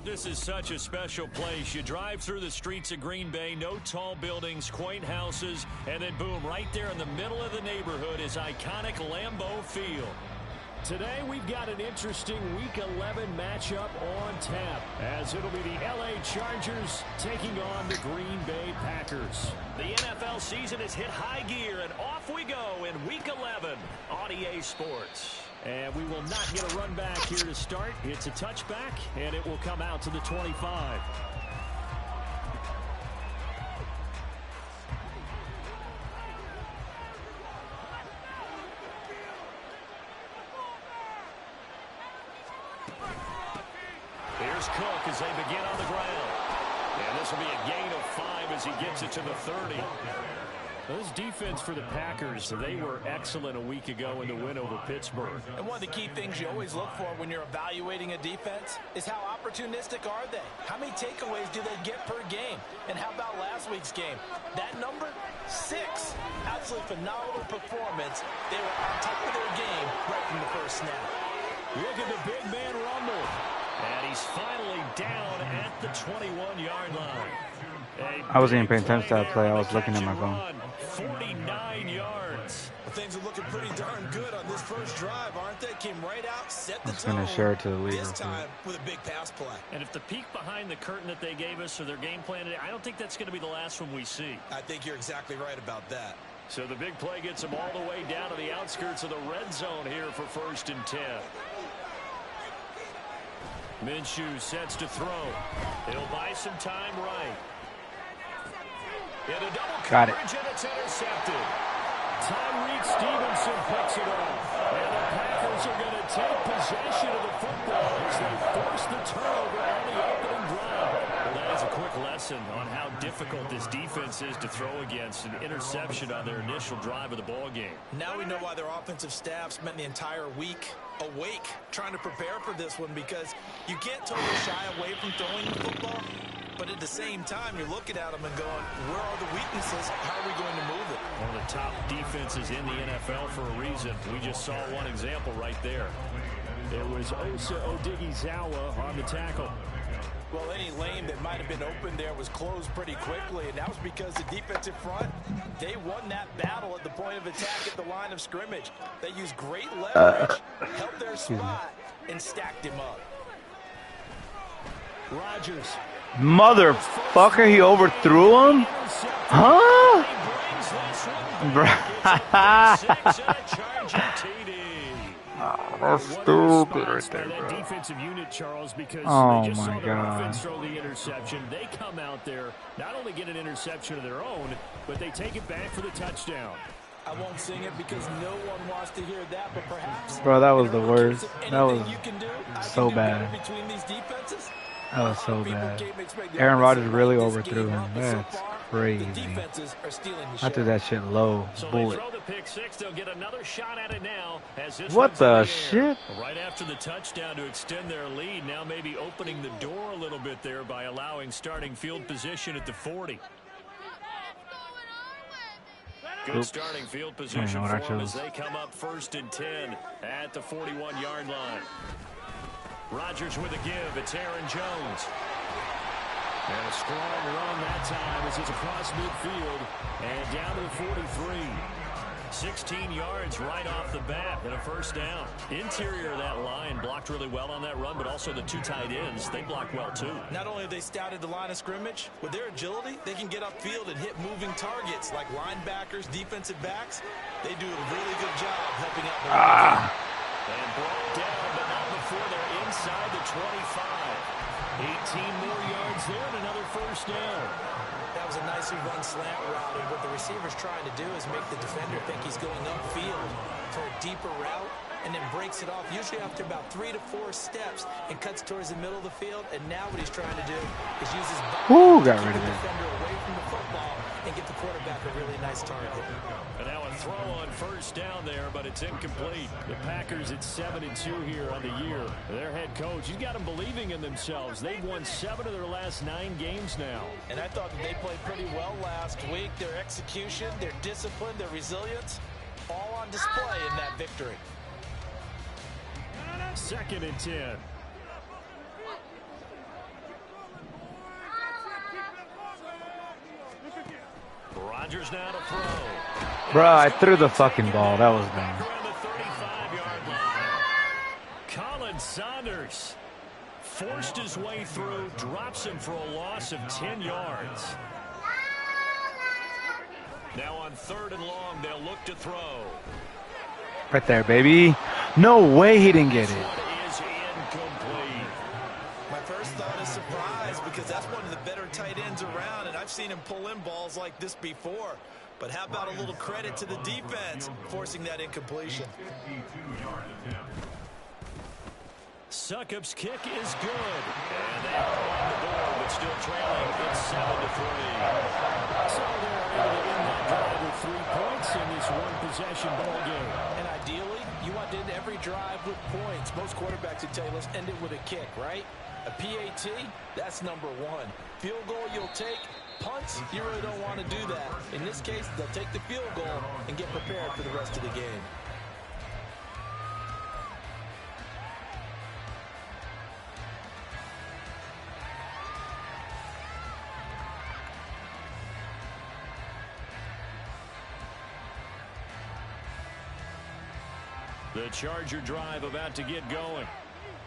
This is such a special place. You drive through the streets of Green Bay, no tall buildings, quaint houses, and then boom, right there in the middle of the neighborhood is iconic Lambeau Field. Today we've got an interesting Week 11 matchup on tap, as it'll be the LA Chargers taking on the Green Bay Packers. The NFL season has hit high gear, and off we go in Week 11 on EA Sports. And we will not get a run back here to start. It's a touchback, and it will come out to the 25. Here's Cook as they begin on the ground. And this will be a gain of 5 as he gets it to the 30. This defense for the Packers, they were excellent a week ago in the win over Pittsburgh. And one of the key things you always look for when you're evaluating a defense is how opportunistic are they? How many takeaways do they get per game? And how about last week's game? That number, 6. Absolutely phenomenal performance. They were on top of their game right from the first snap. Look at the big man rumble. And he's finally down at the 21-yard line. I wasn't even paying attention to that play. I was looking at my phone. 49 yards. Well, things are looking pretty darn good on this first drive, aren't they? Came right out, set the tone. I'm going to share it to the league. This time with a big pass play. And if the peek behind the curtain that they gave us or their game plan today, I don't think that's going to be the last one we see. I think you're exactly right about that. So the big play gets them all the way down to the outskirts of the red zone here for 1st and 10. Minshew sets to throw. He'll buy some time right. And a double coverage, and it's intercepted. Tyreek Stevenson picks it up. And the Packers are going to take possession of the football as they force the turnover on the opening drive. Well, that is a quick lesson on how difficult this defense is to throw against. An interception on their initial drive of the ball game. Now we know why their offensive staff spent the entire week awake trying to prepare for this one, because you can't totally shy away from throwing the football. But at the same time, you're looking at them and going, where are the weaknesses? How are we going to move it? One of the top defenses in the NFL for a reason. We just saw one example right there. It was Osa Odighizuwa on the tackle. Well, any lane that might have been open there was closed pretty quickly, and that was because the defensive front, they won that battle at the point of attack at the line of scrimmage. They used great leverage, held their spot, and stacked him up. Rodgers. Motherfucker, he overthrew him? Huh? Oh, that's stupid right there, bro. Defensive unit, Charles, because oh they just my saw their God. offense throw the interception. They come out there, not only get an interception of their own, but they take it back for the touchdown. I won't sing it because no one wants to hear that, but perhaps, bro, that was the worst. That was so bad. Between these defenses. That was so bad. Aaron Rodgers really overthrew him. That's crazy. I threw that shit low. Bullet. What the shit? Right after the touchdown to extend their lead, now maybe opening the door a little bit there by allowing starting field position at the 40. Good starting field position for them as they come up 1st and 10 at the 41-yard line. Rodgers with a give. It's Aaron Jones. And a strong run that time as it's across midfield and down to the 43. 16 yards right off the bat and a 1st down. Interior of that line blocked really well on that run, but also the 2 tight ends, they blocked well too. Not only have they scouted the line of scrimmage, with their agility, they can get upfield and hit moving targets like linebackers, defensive backs. They do a really good job helping out their And brought down, but not before they're inside the 25. 18 more yards there and another 1st down. That was a nicely run slant route, and what the receiver's trying to do is make the defender think he's going upfield for a deeper route, and then breaks it off, usually after about 3 to 4 steps, and cuts towards the middle of the field. And now what he's trying to do is use his body to keep the defender away from the football and get the quarterback a really nice target. And now a throw on 1st down there, but it's incomplete. The Packers at 7-2 here on the year. Their head coach, he's got them believing in themselves. They've won 7 of their last 9 games now. And I thought that they played pretty well last week. Their execution, their discipline, their resilience, all on display in that victory. 2nd and 10. Rodgers now to throw. Bro, I threw the fucking ball. That was dumb. Colin Saunders forced his way through, drops him for a loss of 10 yards. Now on 3rd and long, they'll look to throw. Right there, baby. No way he didn't get it. Is incomplete. My first thought is surprise because that's one of the better tight ends around, and I've seen him pull in balls like this before. But how about a little credit to the defense forcing that incompletion? Succop's kick is good. And they are on the board, but still trailing. It's 7-3. So they're able to end that drive with 3 points in this one-possession ball game. And ideally, you want to end every drive with points. Most quarterbacks would tell you, let's end it with a kick, right? A PAT, that's number 1. Field goal you'll take. Punts, you really don't want to do that. In this case, they'll take the field goal and get prepared for the rest of the game. The Charger drive about to get going.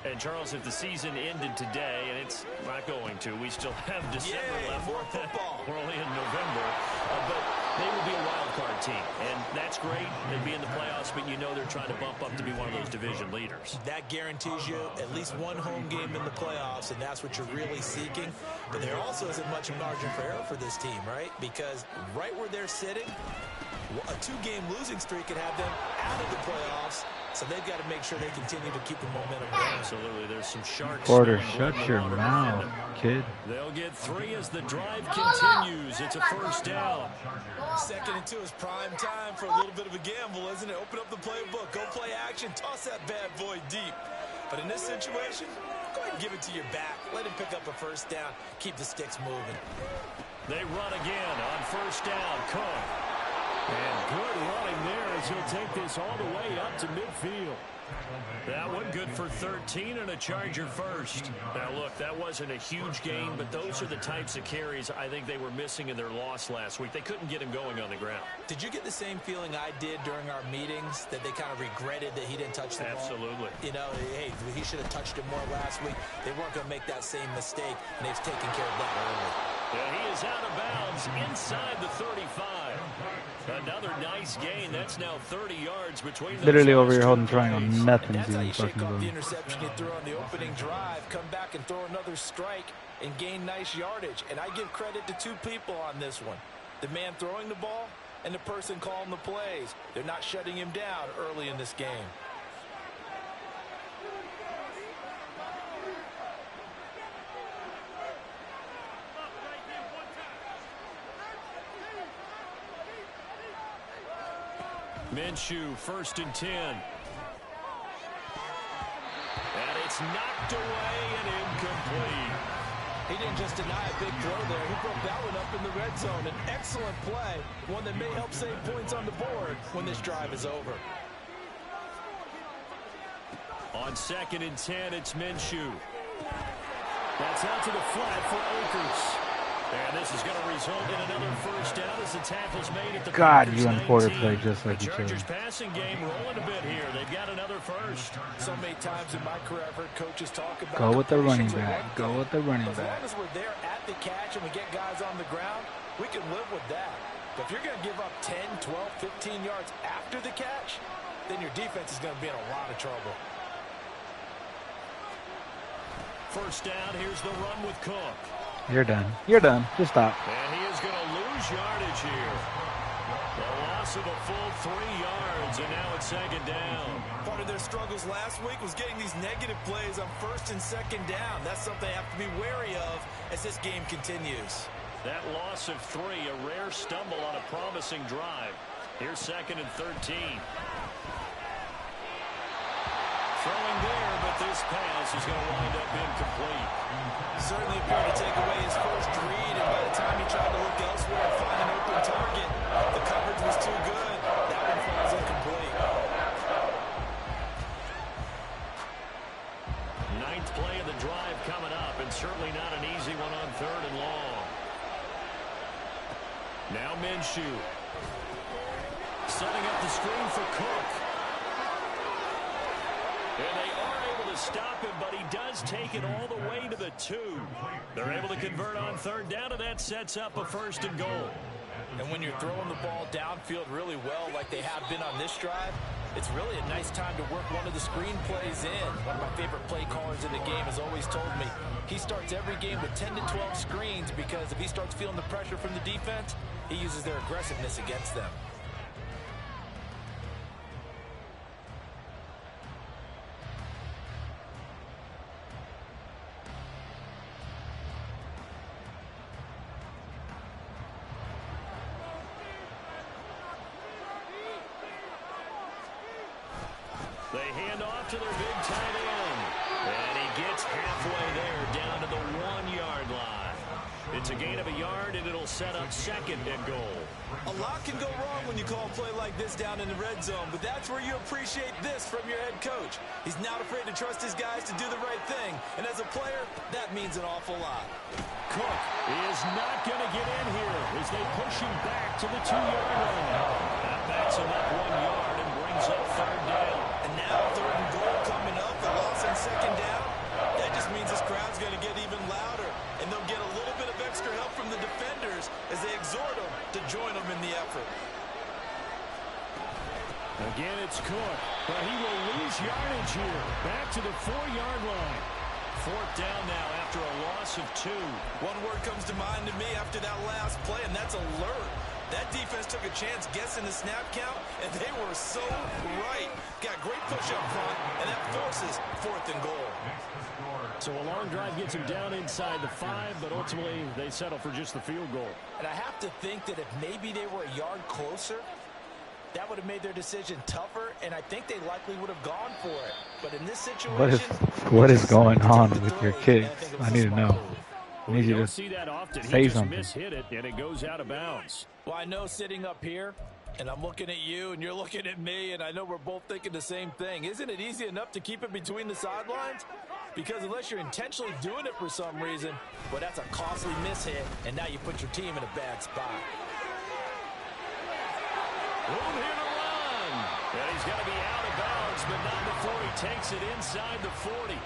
And, Charles, if the season ended today, and it's not going to, we still have December left. More football. We're only in November. But they will be a wild card team. And that's great. They'd be in the playoffs, but you know they're trying to bump up to be one of those division leaders. That guarantees you at least one home game in the playoffs, and that's what you're really seeking. But there also isn't much margin for error for this team, right? Because right where they're sitting, a 2-game losing streak could have them out of the playoffs. So they've got to make sure they continue to keep the momentum going. Absolutely. There's some sharks. Porter, shut your mouth, kid. They'll get 3 as the drive continues. It's a first down. 2nd and 2 is prime time for a little bit of a gamble, isn't it? Open up the playbook. Go play action. Toss that bad boy deep. But in this situation, go ahead and give it to your back. Let him pick up a first down. Keep the sticks moving. They run again on first down. Cook. And good running there as he'll take this all the way up to midfield. That one good for 13 and a Charger first. Now, look, that wasn't a huge gain, but those are the types of carries I think they were missing in their loss last week. They couldn't get him going on the ground. Did you get the same feeling I did during our meetings, that they kind of regretted that he didn't touch the ball? Absolutely. You know, hey, he should have touched it more last week. They weren't going to make that same mistake, and they've taken care of that early. And he is out of bounds inside the 35. Another nice gain. That's now 30 yards between those. Literally over here holding triangle. Nothing's That's how even you shake fucking off the moving. interception you threw on the opening drive, come back and throw another strike and gain nice yardage. And I give credit to 2 people on this one. The man throwing the ball and the person calling the plays. They're not shutting him down early in this game. Minshew, 1st and 10. And it's knocked away and incomplete. He didn't just deny a big throw there. He broke that one up in the red zone. An excellent play, one that may help save points on the board when this drive is over. On 2nd and 10, it's Minshew. That's out to the flat for Akers. And this is going to result in another first down as the tackle's made at the God, Packers you and Porter 19. play just like the each other. Chargers passing game rolling a bit here. They've got another first. So many times in my career I've heard coaches talk about Go with the running completions are back. one Go thing, with the running but back. as long as we're there at the catch and we get guys on the ground, we can live with that. But if you're going to give up 10, 12, 15 yards after the catch, then your defense is going to be in a lot of trouble. First down, here's the run with Cook. You're done. You're done. Just stop. And he is going to lose yardage here. The loss of a full 3 yards, and now it's 2nd down. Part of their struggles last week was getting these negative plays on 1st and 2nd down. That's something they have to be wary of as this game continues. That loss of 3, a rare stumble on a promising drive. Here's 2nd and 13. Throwing there, but this pass is going to wind up incomplete. Certainly appeared to take away his first read, and by the time he tried to look elsewhere and find an open target, the coverage was too good. That one falls incomplete. 9th play of the drive coming up, and certainly not an easy one on 3rd and long. Now Minshew. Setting up the screen for Cook. And they are able to stop him, but he does take it all the way to the 2. They're able to convert on 3rd down, and that sets up a 1st and goal. And when you're throwing the ball downfield really well like they have been on this drive, it's really a nice time to work one of the screen plays in. One of my favorite play callers in the game has always told me he starts every game with 10 to 12 screens because if he starts feeling the pressure from the defense, he uses their aggressiveness against them. They hand off to their big tight end. And he gets halfway there down to the 1-yard line. It's a gain of a yard, and it'll set up 2nd and goal. A lot can go wrong when you call a play like this down in the red zone, but that's where you appreciate this from your head coach. He's not afraid to trust his guys to do the right thing, and as a player, that means an awful lot. Cook is not going to get in here as they push him back to the 2-yard line. That backs him up 1 yard and brings up 3rd down. And now 3rd and goal coming up, a loss on 2nd down. That just means this crowd's going to get even louder, and they'll get a little bit of extra help from the defenders as they exhort them to join them in the effort. Again, it's Cook, but he will lose yardage here. Back to the 4-yard line. 4th down now after a loss of 2. One word comes to mind to me after that last play, and that's alert. That defense took a chance guessing the snap count, and they were so right. Got great push up front, and that forces 4th and goal. So a long drive gets him down inside the 5, but ultimately they settle for just the field goal. And I have to think that if maybe they were a yard closer, that would have made their decision tougher, and I think they likely would have gone for it. But in this situation, what is going on with your kicks? I need to know. I need you to see that often. say he just something. Mishit it, and it goes out of bounds. Well, I know sitting up here, and I'm looking at you, and you're looking at me, and I know we're both thinking the same thing. Isn't it easy enough to keep it between the sidelines? Because unless you're intentionally doing it for some reason, well, that's a costly mishit, and now you put your team in a bad spot. Room here to run. And he's going to be out of bounds, but not before he takes it inside the 40.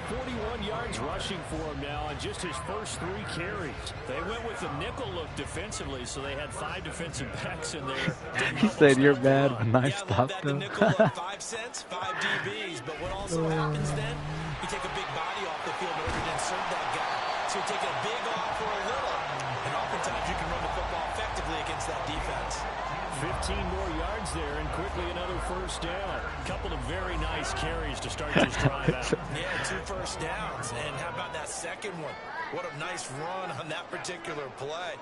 41 yards rushing for him now on just his first 3 carries. They went with the nickel look defensively, so they had 5 defensive backs in there. He said you're bad, but I stopped The him. nickel look, 5 cents, 5 DBs. But what also happens then, you take a big body off the field in order to insert that guy. So you take a big off for a little. And oftentimes you can run the football effectively against that defense. 15 more yards there, and quickly another 1st down. A couple of very nice carries to start this drive out. Yeah, 2 first downs. And how about that second one? What a nice run on that particular play.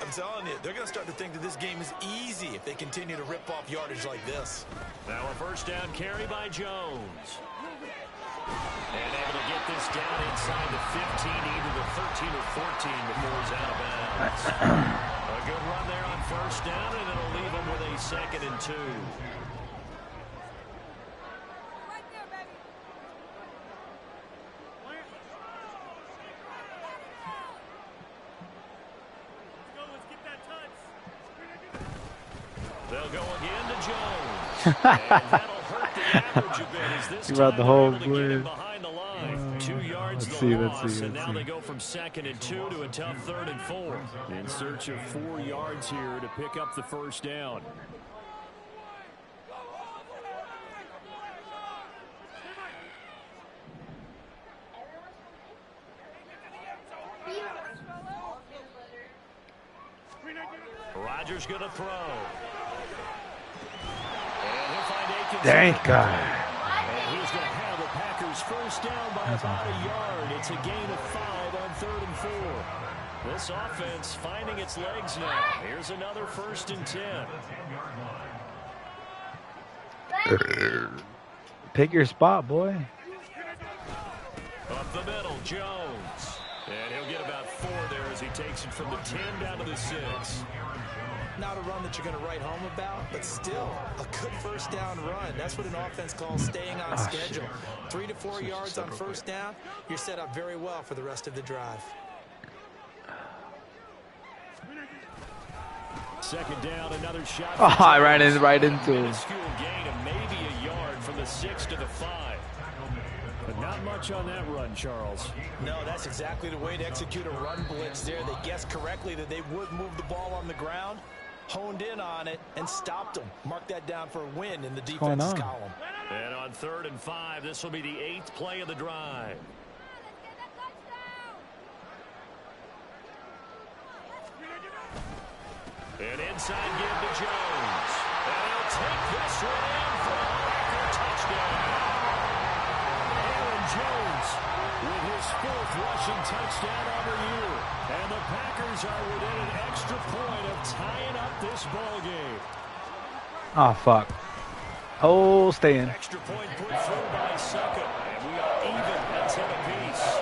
I'm telling you, they're going to start to think that this game is easy if they continue to rip off yardage like this. Now a 1st down carry by Jones. And able to get this down inside the 15, either the 13 or 14 before he's out of bounds. A good run there on 1st down, and it'll leave him with a 2nd and 2. They'll go again to Jones. And that'll hurt the average a bit as this He brought the time whole they're able to get him blitz. behind the line. 2 yards Let's the see, loss, let's see, and let's now see. they go from 2nd and 2 to a tough 3rd and 4. In search of 4 yards here to pick up the 1st down. Rodgers going to throw. And he'll find Akins. Thank God. And he's going to have the Packers 1st down by about a yard. It's a gain of 5 on 3rd and 4. This offense finding its legs now. Here's another 1st and 10. Pick your spot, boy. Up the middle, Jones. And he'll get about 4 there as he takes it from the 10 down to the 6. Not a run that you're going to write home about, but still a good 1st down run. That's what an offense calls staying on schedule. 3 to 4 yards on 1st down, you're set up very well for the rest of the drive. second down, another shot. Oh, I ran right into him. Minuscule gain of maybe a yard from the 6 to the 5. But not much on that run, Charles. No, that's exactly the way to execute a run blitz there. They guessed correctly that they would move the ball on the ground, honed in on it, and stopped them. Mark that down for a win in the defense's column. And on 3rd and 5, this will be the 8th play of the drive. An inside give to Jones. And he'll take this one in for a record touchdown. Aaron Jones with his 4th rushing touchdown on the year. And the Packers are within an extra point of tying up this ball game. Oh, fuck. Oh, stay in. Extra point put through by Suckup. And we are even at 10 apiece.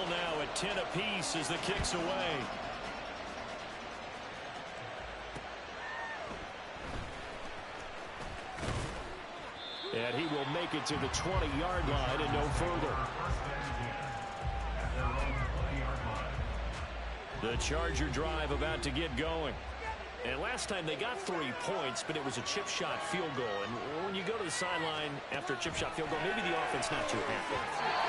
Now at 10 apiece as the kick's away. And he will make it to the 20-yard line and no further. The Charger drive about to get going. And last time they got 3 points, but it was a chip shot field goal. And when you go to the sideline after a chip shot field goal, maybe the offense not too happy.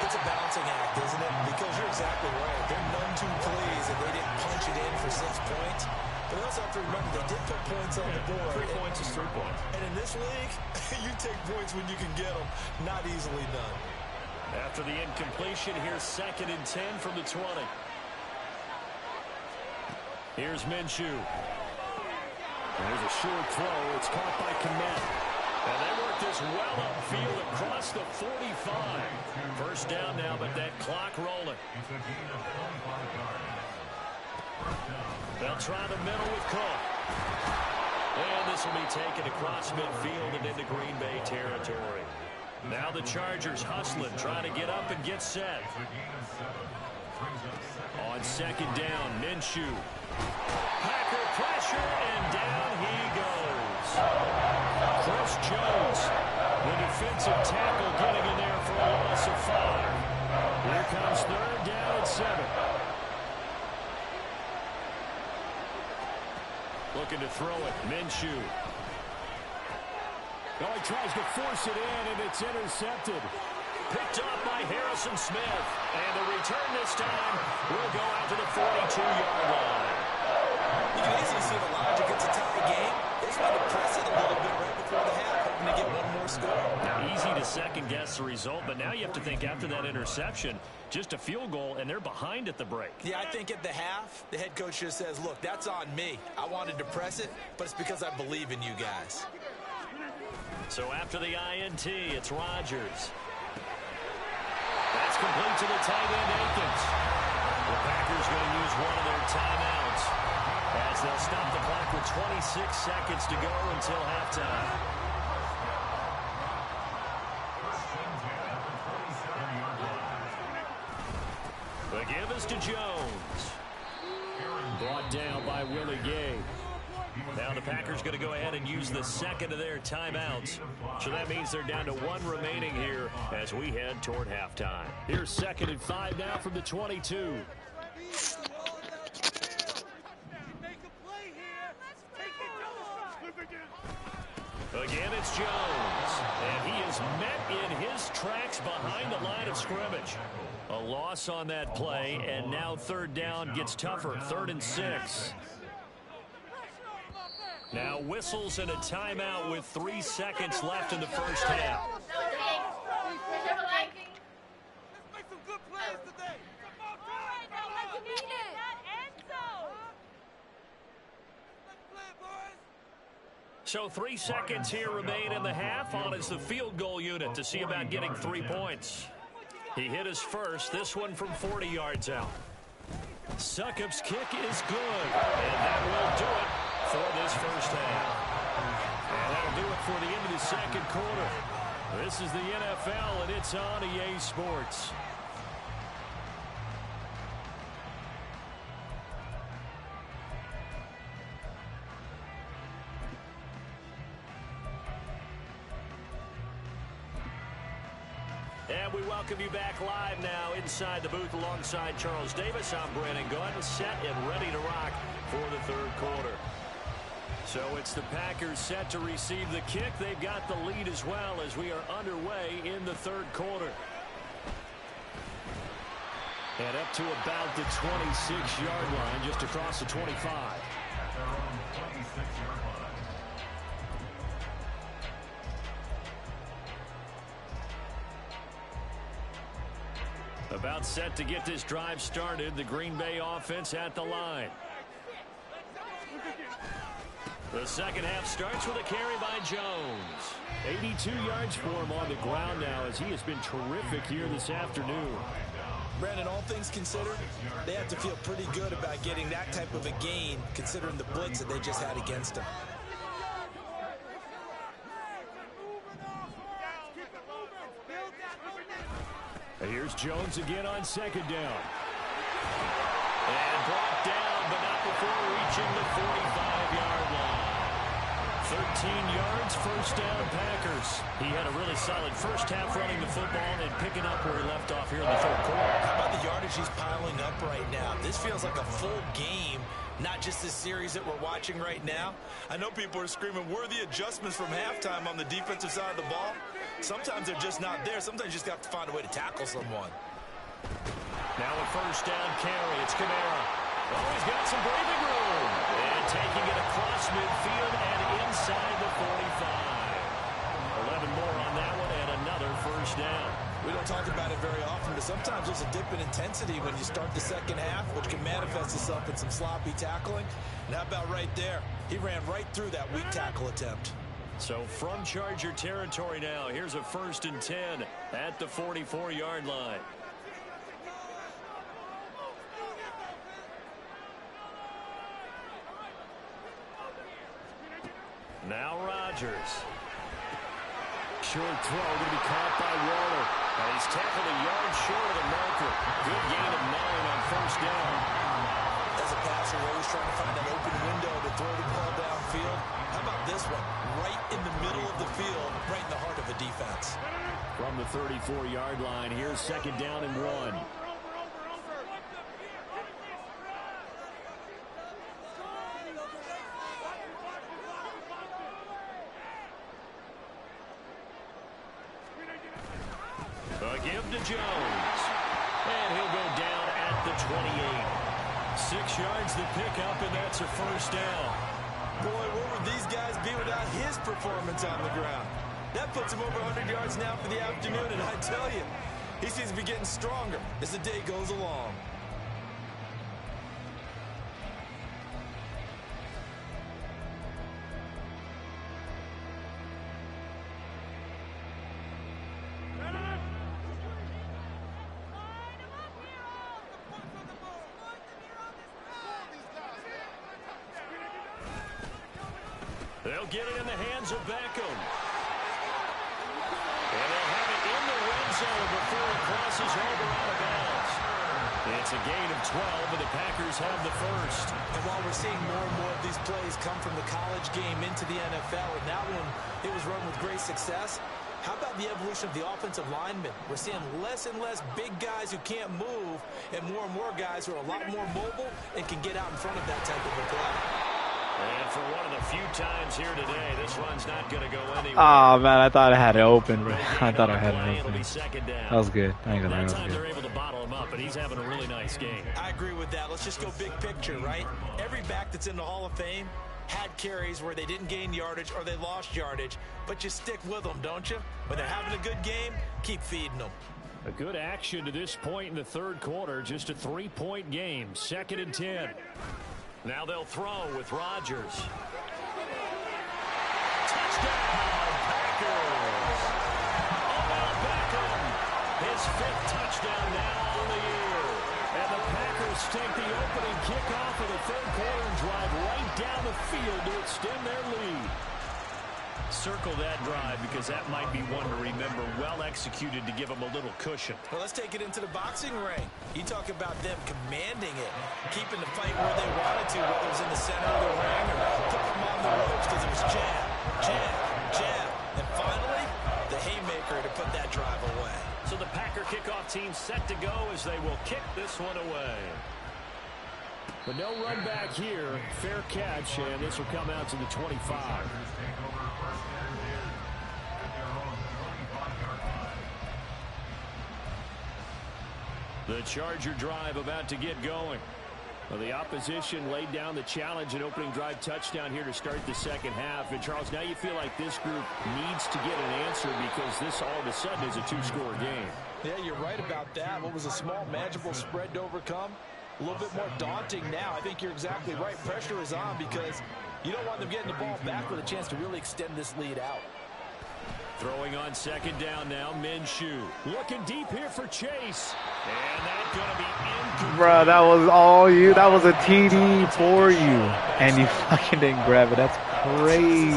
It's a balancing act, isn't it? Because you're exactly right. They're none too pleased that they didn't punch it in for 6 points. But they also have to remember they did put points on the board. 3 points is 3 points. And in this league, you take points when you can get them. Not easily done. After the incompletion, here's 2nd and 10 from the 20. Here's Minshew. There's a short throw. It's caught by Kmet. And they work this well upfield across the 45. First down now, but that clock rolling. They'll try the middle with Cook. And this will be taken across midfield and into Green Bay territory. Now the Chargers hustling, trying to get up and get set. On 2nd down, Minshew. Packer pressure, and down he goes. Chris Jones, the defensive tackle, getting in there for a loss of 5. Here comes 3rd down and 7. Looking to throw it, Minshew. Oh, he tries to force it in, and it's intercepted. Picked up by Harrison Smith. And the return this time will go out to the 42-yard line. You can easily see the logic. It's a tie game. They just want to press it a little bit right before the half, hoping to get one more score. Now, easy to second-guess the result, but now you have to think after that interception, just a field goal, and they're behind at the break. Yeah, I think at the half, the head coach just says, look, that's on me. I wanted to press it, but it's because I believe in you guys. So after the INT, it's Rodgers. That's complete to the tight end, Akins. The Packers going to use one of their timeouts as they'll stop the clock with 26 seconds to go until halftime. The give is to Jones. Brought down by Willie Gay. Now the Packers going to go ahead and use the 2nd of their timeouts. So that means they're down to 1 remaining here as we head toward halftime. Here's 2nd and 5 now from the 22. Again, it's Jones. And he is met in his tracks behind the line of scrimmage. A loss on that play, and now 3rd down gets tougher. 3rd and 6. Now whistles and a timeout with 3 seconds left in the first half. So 3 seconds here remain in the half. On is the field goal unit to see about getting 3 points. He hit his first, this one from 40 yards out. Succop's kick is good, and that will do it for this first half. And that'll do it for the end of the 2nd quarter. This is the NFL, and it's on EA Sports. And we welcome you back live now inside the booth alongside Charles Davis. I'm Brandon Gunn, set and ready to rock for the third quarter. So it's the Packers set to receive the kick. They've got the lead as well as we are underway in the third quarter. And up to about the 26-yard line, just across the 25. About set to get this drive started. The Green Bay offense at the line. The second half starts with a carry by Jones. 82 yards for him on the ground now as he has been terrific here this afternoon. Brandon, all things considered, they have to feel pretty good about getting that type of a gain considering the blitz that they just had against them. Here's Jones again on second down. And brought down, but not before reaching the 45-yard line. 13 yards, first down, Packers. He had a really solid first half running the football and picking up where he left off here in the third quarter. How about the yardage he's piling up right now? This feels like a full game, not just this series that we're watching right now. I know people are screaming, where are the adjustments from halftime on the defensive side of the ball? Sometimes they're just not there. Sometimes you just have to find a way to tackle someone. Now a first down carry. It's Kamara. Oh, he's got some breathing room. And taking it across midfield and inside the 45. 11 more on that one and another first down. We don't talk about it very often, but sometimes there's a dip in intensity when you start the second half, which can manifest itself in some sloppy tackling. And how about right there? He ran right through that weak tackle attempt. So from Charger territory now, here's a 1st and 10 at the 44-yard line. Now Rodgers. Short throw going to be caught by Waller. And he's tackled a yard short of the marker. Good gain of 9 on first down. As a passer, we're always trying to find that open window to throw the ball downfield. How about this one? Right in the middle of the field, right in the heart of a defense. From the 34-yard line, here's second down and 1. A give to Jones. And he'll go down at the 28. 6 yards the pickup, and that's a first down. Boy, what would these guys be without his performance on the ground? That puts him over 100 yards now for the afternoon, and I tell you, he seems to be getting stronger as the day goes along. They'll get it in the hands of Beckham. And they'll have it in the red zone before it crosses over out of bounds. It's a gain of 12, and the Packers have the first. And while we're seeing more and more of these plays come from the college game into the NFL, and that one, it was run with great success, how about the evolution of the offensive linemen? We're seeing less and less big guys who can't move and more guys who are a lot more mobile and can get out in front of that type of a play. And for one of the few times here today, this one's not going to go anywhere. Oh, man, I thought I had it open, bro. I thought I had it open. That was good. I ain't gonna lie, that was good. They're able to bottle him up, but he's having a really nice game. I agree with that. Let's just go big picture, right? Every back that's in the Hall of Fame had carries where they didn't gain yardage or they lost yardage, but you stick with them, don't you? When they're having a good game, keep feeding them. A good action to this point in the third quarter. Just a 3-point game. 2nd and 10. Now they'll throw with Rodgers. Touchdown, Packers! Odell Beckham, his 5th touchdown now on the year. And the Packers take the opening kickoff of the third quarter and drive right down the field to extend their lead. Circle that drive because that might be one to remember. Well executed to give them a little cushion. Well, let's take it into the boxing ring. You talk about them commanding it, keeping the fight where they wanted to, whether it was in the center of the ring or putting them on the ropes because it was jab, and finally, the haymaker to put that drive away. So the Both teams set to go as they will kick this one away. But no run back here. Fair catch, and this will come out to the 25. The Charger drive about to get going. Well, the opposition laid down the challenge and opening drive touchdown here to start the second half. And, Charles, now you feel like this group needs to get an answer because this all of a sudden is a two-score game. Yeah, you're right about that. What was a small, manageable spread to overcome? A little bit more daunting now. I think you're exactly right. Pressure is on because you don't want them getting the ball back with a chance to really extend this lead out. Throwing on second down now, Minshew. Looking deep here for Chase. And that's going to be incomplete. Bro, that was all you. That was a TD for you. And you fucking didn't grab it. That's crazy.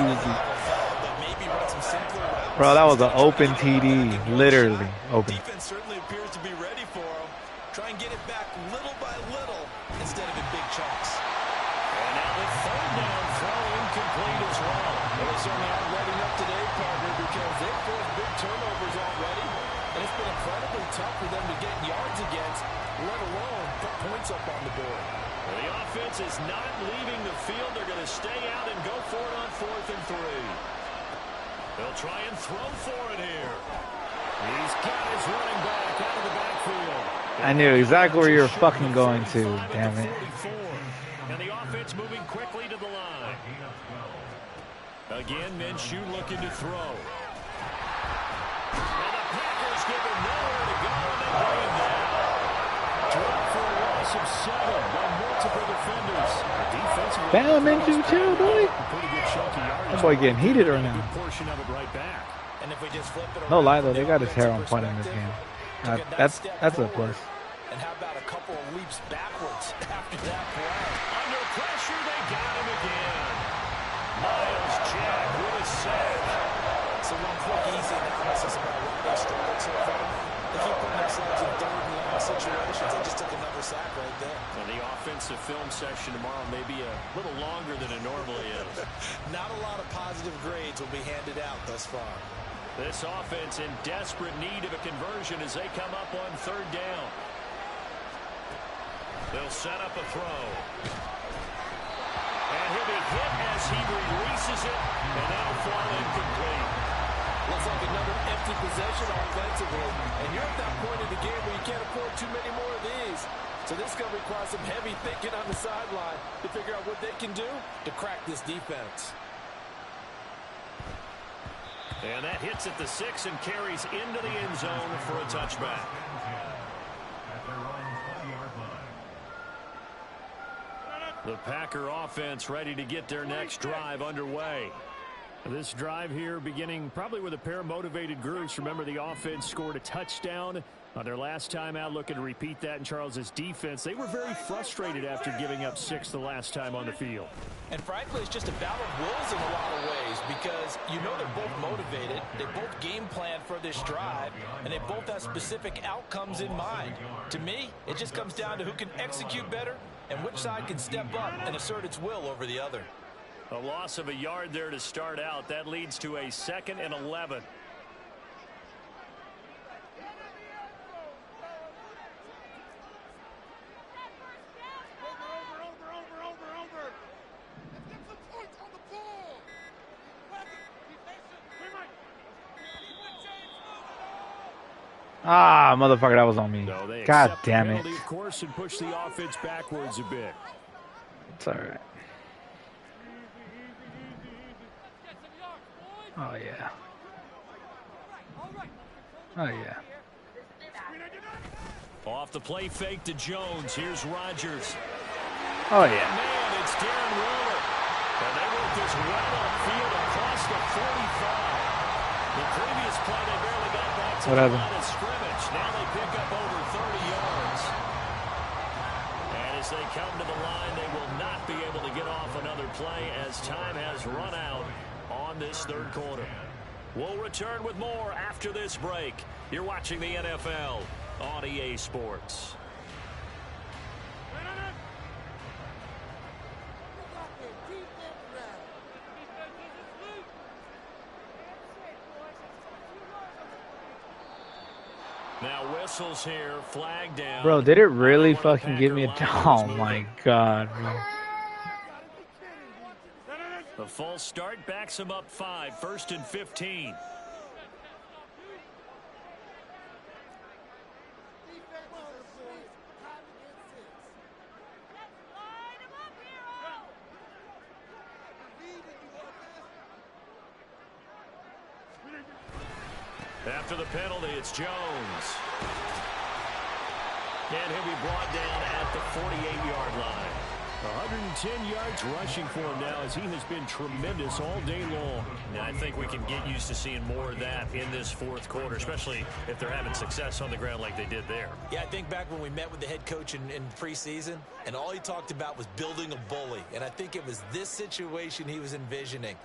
Bro, that was an open TD. Literally open. Defense certainly appears to be ready for him. Try and get it back little by little instead of in big chunks. And now the third down throw incomplete as well. They certainly aren't letting up today, partner, because they've forced big turnovers already. And it's been incredibly tough for them to get yards against, let alone put points up on the board. Well, the offense is not leaving the field. They're going to stay out and go for it on 4th and 3. They'll try and throw for it here. He's got his running back out of the backfield. I knew exactly where you were fucking going to, damn it. And the offense moving quickly to the line. Again, Minshew looking to throw. And the Packers give him nowhere to go, and they bring him down. Drop for a loss of 7 by multiple defenders. Damn, Minshew too, boy. That boy getting heated right now. And if we just flip it No lie though, they got his hair on point in this game. That's a plus. And how about a couple of leaps backwards after that play? Under pressure, they got him again. Miles Jack with a save. So one quick, easy analysis about what they struggled so far. They keep putting themselves in third and long situations. They just took another sack right there. And the offensive film session tomorrow may be a little longer than it normally is. Not a lot of positive grades will be handed out thus far. This offense in desperate need of a conversion as they come up on 3rd down. They'll set up a throw. And he'll be hit as he releases it, and that'll fall incomplete. Looks like another empty possession offensively. And you're at that point in the game where you can't afford too many more of these. So this is going to require some heavy thinking on the sideline to figure out what they can do to crack this defense. And that hits at the 6 and carries into the end zone for a touchback. The Packer offense ready to get their next drive underway. This drive here beginning probably with a pair of motivated groups. Remember, the offense scored a touchdown on their last time out, looking to repeat that in Charles's defense. They were very frustrated after giving up 6 the last time on the field. And frankly, it's just a battle of wills in a lot of ways because you know they're both motivated, they both game plan for this drive, and they both have specific outcomes in mind. To me, it just comes down to who can execute better and which side can step up and assert its will over the other. A loss of a yard there to start out. That leads to a 2nd and 11. Ah, motherfucker, that was on me. So God damn it. Of course, and push the offense backwards a bit. It's all right. Oh, yeah. Oh, yeah. Off the play fake to Jones. Here's Rodgers. Oh, yeah. Man, it's Darren Waller. And they work this right upfield across the 45. The previous play, they barely got back to the line of scrimmage. Now they pick up over 30 yards. And as they come to the line, they will not be able to get off another play as time has run out on this 3rd quarter. We'll return with more after this break. You're watching the NFL on EA Sports. Now whistles here, flag down. Bro, did it really fucking give me a... Oh my god, bro. The false start backs him up 5, 1st and 15. After the penalty, it's Jones. And he'll be brought down at the 48-yard line. 110 yards rushing for him now, as he has been tremendous all day long. And I think we can get used to seeing more of that in this fourth quarter, especially if they're having success on the ground like they did there. Yeah, I think back when we met with the head coach in preseason, and all he talked about was building a bully. And I think it was this situation he was envisioning.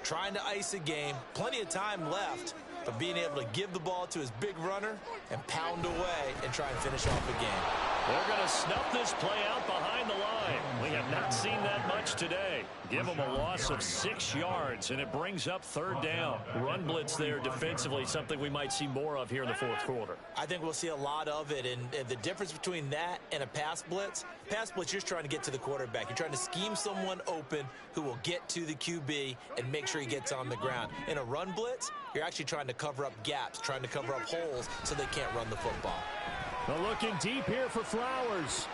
Trying to ice a game, plenty of time left, but being able to give the ball to his big runner and pound away and try and finish off a game. They're going to snuff this play out behind the line. We have not seen that much today. Give them a loss of 6 yards, and it brings up 3rd down. Run blitz there defensively, something we might see more of here in the fourth quarter. I think we'll see a lot of it, and the difference between that and a pass blitz, you're just trying to get to the quarterback. You're trying to scheme someone open who will get to the QB and make sure he gets on the ground. In a run blitz, you're actually trying to cover up gaps, trying to cover up holes so they can't run the football. They're looking deep here for Flowers.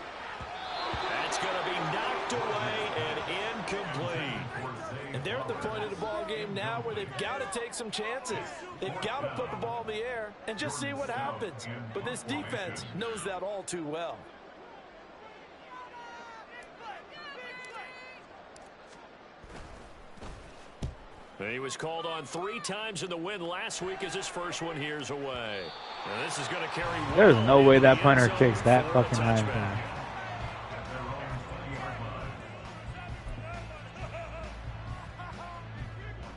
That's going to be knocked away and incomplete. And they're at the point of the ball game now where they've got to take some chances. They've got to put the ball in the air and just see what happens. But this defense knows that all too well. He was called on 3 times in the win last week, as his first one here's away. And this is going to carry. There's no way that punter kicks that fucking high.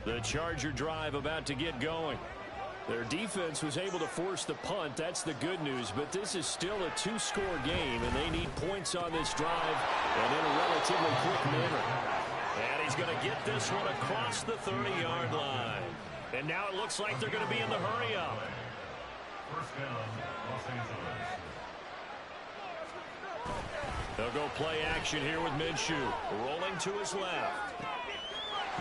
The Charger drive about to get going. Their defense was able to force the punt. That's the good news. But this is still a 2-score game, and they need points on this drive and in a relatively quick manner. And he's going to get this one across the 30-yard line. And now it looks like they're going to be in the hurry-up. They'll go play action here with Minshew. Rolling to his left.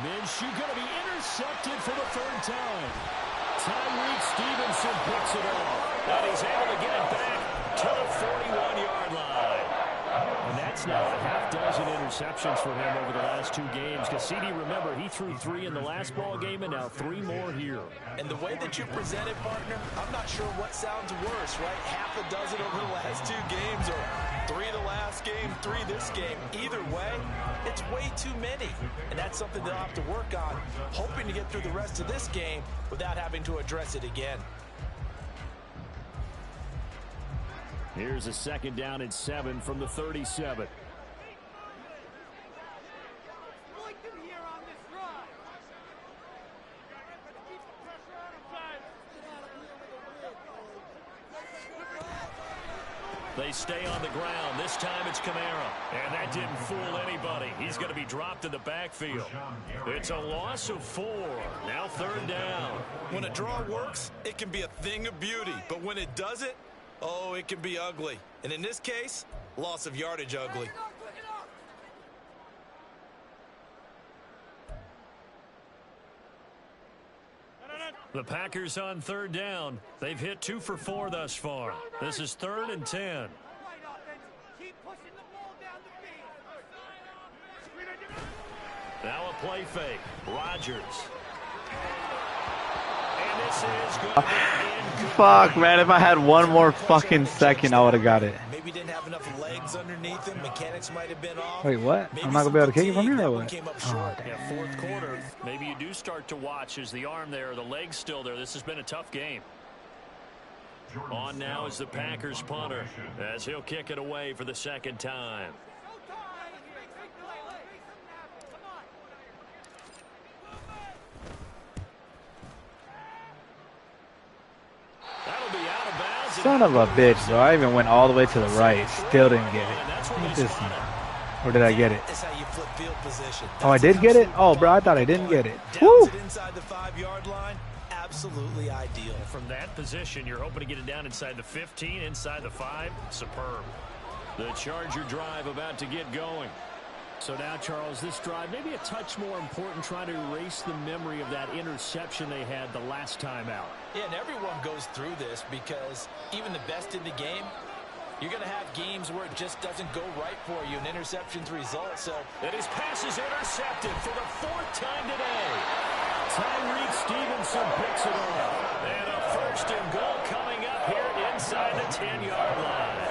Minshew going to be intercepted for the 3rd time. Tyreek Stevenson picks it off. And he's able to get it back to the 41-yard line. And that's now a half-dozen interceptions for him over the last 2 games. Cassidy, remember, he threw 3 in the last ball game and now 3 more here. And the way that you present it, partner, I'm not sure what sounds worse, right? Half a dozen over the last 2 games, or 3 the last game, 3 this game. Either way, it's way too many. And that's something they'll have to work on, hoping to get through the rest of this game without having to address it again. Here's a 2nd down and 7 from the 37. They stay on the ground. This time it's Kamara. And that didn't fool anybody. He's going to be dropped in the backfield. It's a loss of 4. Now 3rd down. When a draw works, it can be a thing of beauty. But when it doesn't, oh, it can be ugly. And in this case, loss of yardage ugly. The Packers on 3rd down. They've hit 2 for 4 thus far. This is 3rd and 10. Now a play fake. Rodgers. And this is going to be incomplete. Fuck, man. If I had one more fucking second, I would have got it. Maybe didn't have enough legs underneath him. Mechanics might have been off. Wait, what? I'm not going to be able to kick it from here or what? Oh, yeah, 4th quarter. Maybe you do start to watch as the arm there, the leg's still there. This has been a tough game. On now is the Packers punter as he'll kick it away for the 2nd time. Son of a bitch, bro. I even went all the way to the right. Still didn't get it. Or did I get it? Oh, I did get it? Oh, bro, I thought I didn't get it. Woo! absolutely ideal. From that position, you're hoping to get it down inside the 15, inside the 5. Superb. The Charger drive about to get going. So now, Charles, this drive maybe a touch more important, trying to erase the memory of that interception they had the last time out. Yeah, and everyone goes through this because even the best in the game, you're going to have games where it just doesn't go right for you, and interceptions result. So, and his pass is intercepted for the 4th time today. Tyreek Stevenson picks it up. And a 1st and goal coming up here inside the 10-yard line.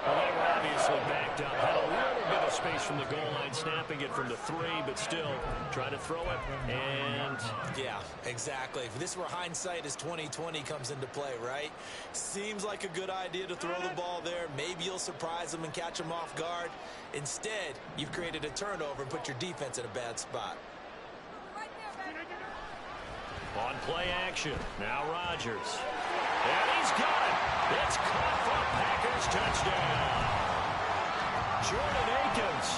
Well, they were obviously backed up. Had a little bit of space from the goal line, snapping it from the 3, but still trying to throw it. And yeah, exactly. This is where hindsight is 20/20 comes into play, right? Seems like a good idea to throw the ball there. Maybe you'll surprise them and catch them off guard. Instead, you've created a turnover and put your defense in a bad spot. On play action, now Rodgers. And he's got it. It's caught for a Packers touchdown. Jordan Akins,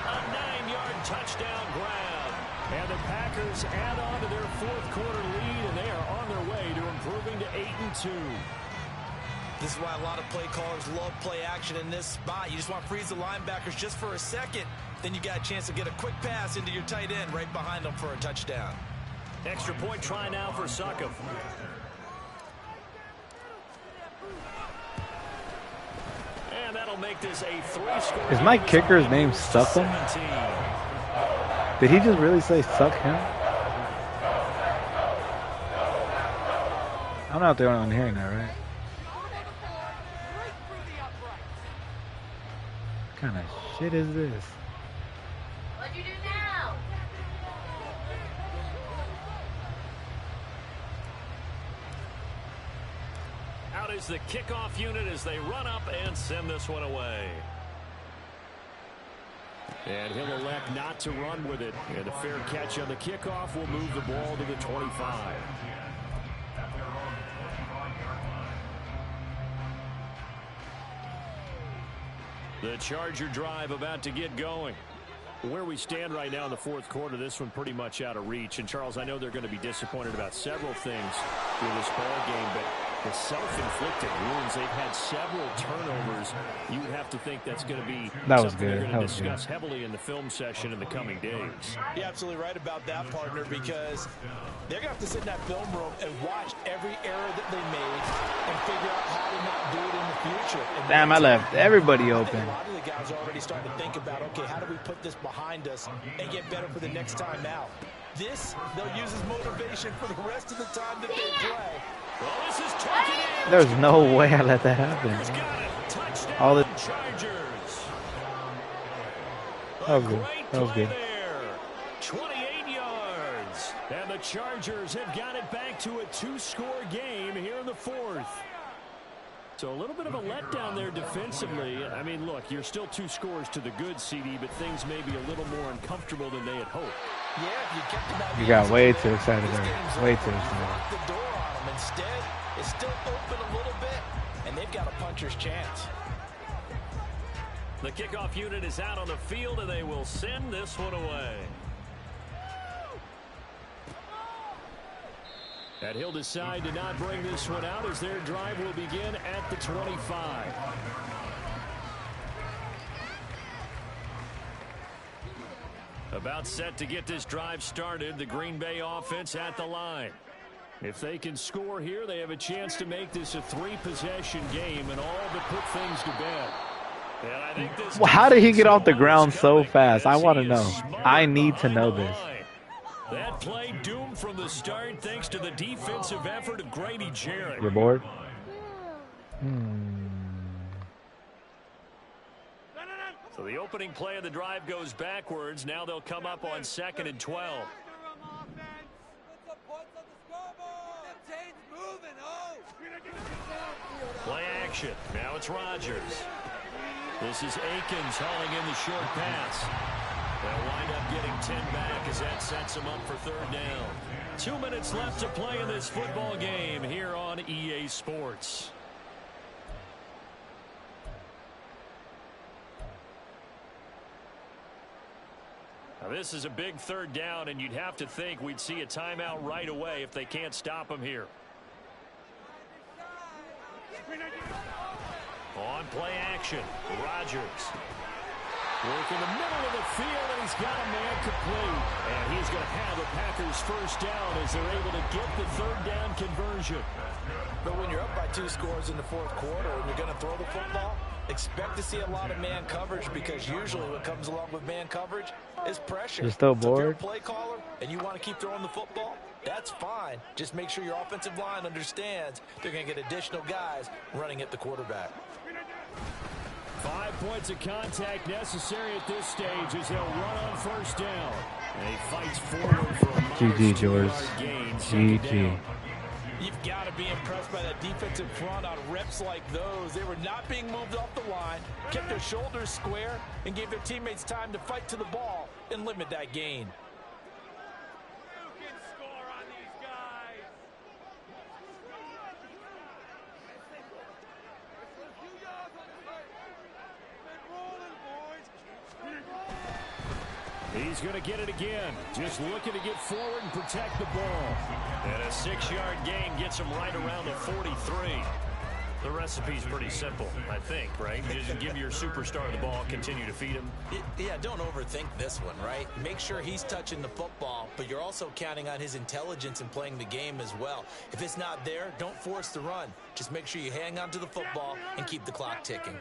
a 9-yard touchdown grab. And the Packers add on to their 4th quarter lead, and they are on their way to improving to 8-2. This is why a lot of play callers love play action in this spot. You just want to freeze the linebackers just for a second. Then you got a chance to get a quick pass into your tight end right behind them for a touchdown. Extra point try now for Succop. And that'll make this a 3-score. Is my kicker's name Succop? Did he just really say suck him? I'm not the only one hearing that, right? What kind of shit is this? What'd you do now? Out is the kickoff unit as they run up and send this one away. And he'll elect not to run with it. And a fair catch on the kickoff will move the ball to the 25. The Charger drive about to get going. Where we stand right now in the 4th quarter, this one pretty much out of reach. And, Charles, I know they're going to be disappointed about several things through this ball game, but the self-inflicted wounds, they've had several turnovers. You would have to think that's going to be something they're going to discuss heavily in the film session in the coming days. You're absolutely right about that, partner, because they're going to have to sit in that film room and watch every error that they made and figure out how to not do it in the future. And damn, I left everybody open. A lot of the guys are already starting to think about, okay, how do we put this behind us and get better for the next time out? This, they'll use as motivation for the rest of the time that they play. Well, this is turkey. There's no way I let that happen. All the Chargers. that was good. That was good. 28 yards. And the Chargers have got it back to a 2-score game here in the 4th. So a little bit of a letdown there defensively. I mean, look, you're still 2 scores to the good, CD, but things may be a little more uncomfortable than they had hoped. Yeah, you got way too excited there. Way too excited. The door on them. Instead, it's still open a little bit, and they've got a puncher's chance. The kickoff unit is out on the field, and they will send this one away. And he'll decide to not bring this one out as their drive will begin at the 25. About set to get this drive started. The Green Bay offense at the line. If they can score here, they have a chance to make this a 3-possession game and all but put things to bed. And I think this how did he get off the ground so fast? I want to know. I need to know this. That play doomed from the start thanks to the defensive effort of Grady Jarrett. You're bored? So the opening play of the drive goes backwards. Now they'll come up on 2nd and 12. Play action. Now it's Rodgers. This is Akins hauling in the short pass. They'll wind up getting 10 back as that sets them up for 3rd down. 2 minutes left to play in this football game here on EA Sports. Now, this is a big third down, and you'd have to think we'd see a timeout right away if they can't stop him here. On play action, Rodgers. Work in the middle of the field, and he's got a man complete. And he's going to have the Packers first down as they're able to get the third down conversion. But when you're up by 2 scores in the fourth quarter and you're going to throw the football, expect to see a lot of man coverage, because usually what comes along with man coverage is pressure. You're still So if you're a bored? play caller and you want to keep throwing the football, that's fine. Just make sure your offensive line understands they're going to get additional guys running at the quarterback. 5 points of contact necessary at this stage as they'll run on first down. And he fights forward for a GG, George. GG. You've got to be impressed by that defensive front on reps like those. They were not being moved off the line, kept their shoulders square, and gave their teammates time to fight to the ball and limit that gain. He's going to get it again. Just looking to get forward and protect the ball. And a 6-yard gain gets him right around the 43. The recipe's pretty simple, I think, right? You just give your superstar the ball, continue to feed him. Yeah, don't overthink this one, right? Make sure he's touching the football, but you're also counting on his intelligence in playing the game as well. If it's not there, don't force the run. Just make sure you hang on to the football and keep the clock ticking.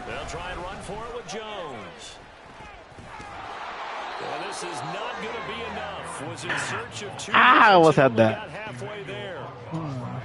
They'll try and run for it with Jones. Well, this is not going to be enough. Was in search of 2. I almost had that. Got halfway there.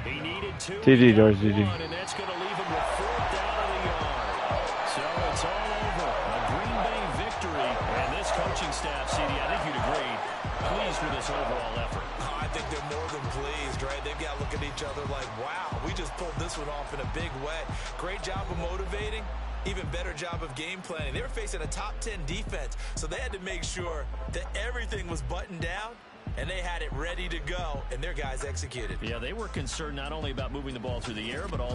He needed 2. GG, George, GG. And that's going to leave him with 4th down of the yard. So it's all over. A Green Bay victory. And this coaching staff, CD, I think you'd agree, pleased with this overall effort. I think they're more than pleased, right? They've got to look at each other like, wow, we just pulled this one off in a big way. Great job of motivating. Even better job of game planning. They were facing a top 10 defense, so they had to make sure that everything was buttoned down, and they had it ready to go, and their guys executed. Yeah, they were concerned not only about moving the ball through the air, but also